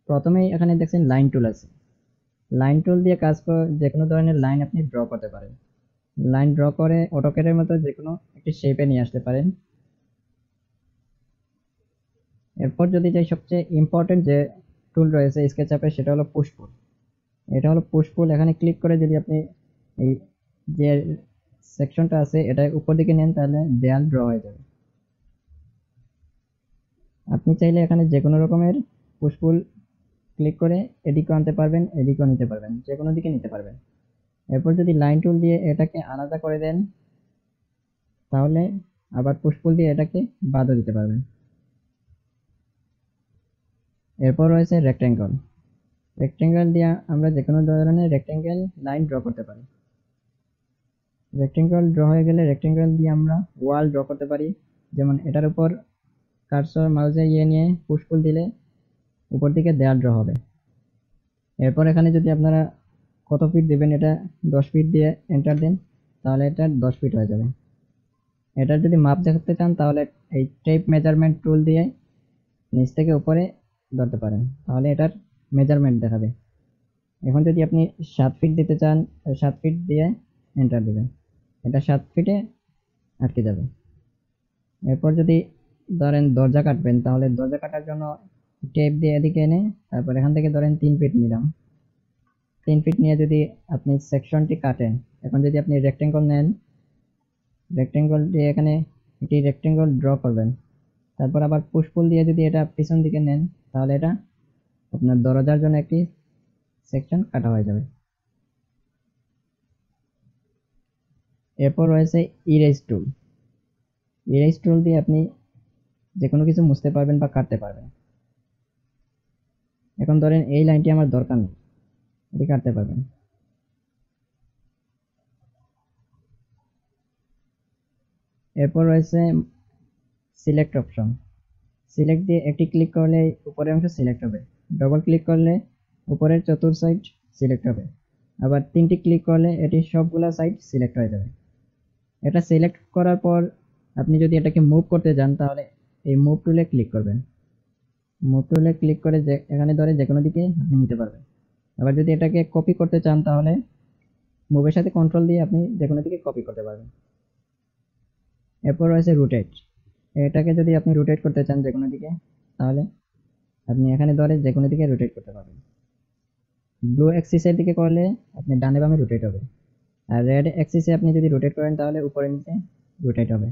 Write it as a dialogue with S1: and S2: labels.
S1: প্রথমেই এখানে দেখছেন লাইন টুল আছে। লাইন টুল দিয়ে কাজ করে যে কোনো ধরনের লাইন আপনি ড্র করতে পারেন। লাইন ড্র করে অটোক্যাডের মতো যে কোনো একটি শেপে নিয়ে আসতে পারেন। এরপর যদি যাই সবচেয়ে ইম্পর্টেন্ট যে টুল রয়েছে স্কেচআপে, সেটা হলো পুশ পুল। এটা হলো পুশ পুল। এখানে ক্লিক করে যদি আপনি এই যে সেকশনটা আছে এটা উপর দিকে নেন, তাহলে দেয়াল ড্র হয়ে যাবে। আপনি চাইলে এখানে যে কোনো রকমের পুশ পুল ক্লিক করে এদিকেও আনতে পারবেন, এদিকেও নিতে পারবেন, যে কোনো দিকে নিতে পারবেন। এরপর যদি লাইন টুল দিয়ে এটাকে আলাদা করে দেন, তাহলে আবার পুশ পুল দিয়ে এটাকে বাদও দিতে পারবেন। এরপর রয়েছে রেক্টেঙ্গল। রেক্টেঙ্গল দিয়ে আমরা যে কোনো ধরনের রেক্টেঙ্গেল লাইন ড্র করতে পারি। রেক্টেঙ্গল ড্র হয়ে গেলে রেক্টেঙ্গল দিয়ে আমরা ওয়াল ড্র করতে পারি। যেমন এটার উপর কার্সর মাউসে নিয়ে পুশ পুল দিলে উপর দিকে দেয়াল ড্র হবে। এরপর এখানে যদি আপনারা কত ফিট দেবেন, এটা 10 ফিট দিয়ে এন্টার দেন, তাহলে এটা 10 ফিট হয়ে যাবে। এটার যদি মাপ দেখাতে চান তাহলে এই টেপ মেজারমেন্ট টুল দিয়ে নিচ থেকে উপরে ধরতে পারেন, তাহলে এটার মেজারমেন্ট দেখাবে। এখন যদি আপনি 7 ফিট দিতে চান, 7 ফিট দিয়ে এন্টার দিবেন, এটা 7 ফিটে আটকে যাবে। এরপর যদি ধরেন দরজা কাটবেন, তাহলে দরজা কাটার জন্য টেপ দিয়ে এদিকে এনে তারপর এখান থেকে ধরেন 3 ফিট নিলাম। 3 ফিট নিয়ে যদি আপনি সেকশনটি কাটেন, এখন যদি আপনি রেক্টেঙ্গল নেন, রেক্টেঙ্গল দিয়ে এখানে একটি রেক্টেঙ্গল ড্র করবেন, তারপর আবার পুশ পুল দিয়ে যদি এটা পিছন দিকে নেন, তাহলে এটা আপনার দরজার জন্য একটি সেকশন কাটা হয়ে যাবে। এরপর রয়েছে ইরেজ টুল। ইরেজ টুল দিয়ে আপনি যে কোনো কিছু মুছতে পারবেন বা কাটতে পারবেন। এখন ধরেন এই লাইনটি আমার দরকার নেই, এটি কাটতে পারবেন। এরপর রয়েছে সিলেক্ট অপশন। সিলেক্ট দিয়ে একটি ক্লিক করলে উপরের অংশ সিলেক্ট হবে, ডবল ক্লিক করলে উপরের চতুর্থ সাইড সিলেক্ট হবে, আবার 3টি ক্লিক করলে এটি সবগুলা সাইড সিলেক্ট হয়ে যাবে। এটা সিলেক্ট করার পর আপনি যদি এটাকে মুভ করতে যান, তাহলে এই মুভ টুলে ক্লিক করবেন। মুভ টুলে ক্লিক করে যে এখানে ধরে যে কোনো দিকে আপনি নিতে পারবেন। আবার যদি এটাকে কপি করতে চান, তাহলে মুভের সাথে কন্ট্রোল দিয়ে আপনি যে কোনো দিকে কপি করতে পারবেন। এরপর রয়েছে রোটেট। এটাকে যদি আপনি রোটেট করতে চান যে কোনো দিকে, তাহলে আপনি এখানে ধরে যে কোনো দিকে রোটেট করতে পারবেন। ব্লু অ্যাক্সিসের দিকে করলে আপনি ডানে বামে রোটেট হবে, আর রেড অ্যাক্সিসে আপনি যদি রোটেট করেন তাহলে উপরে নিচে রোটেট হবে।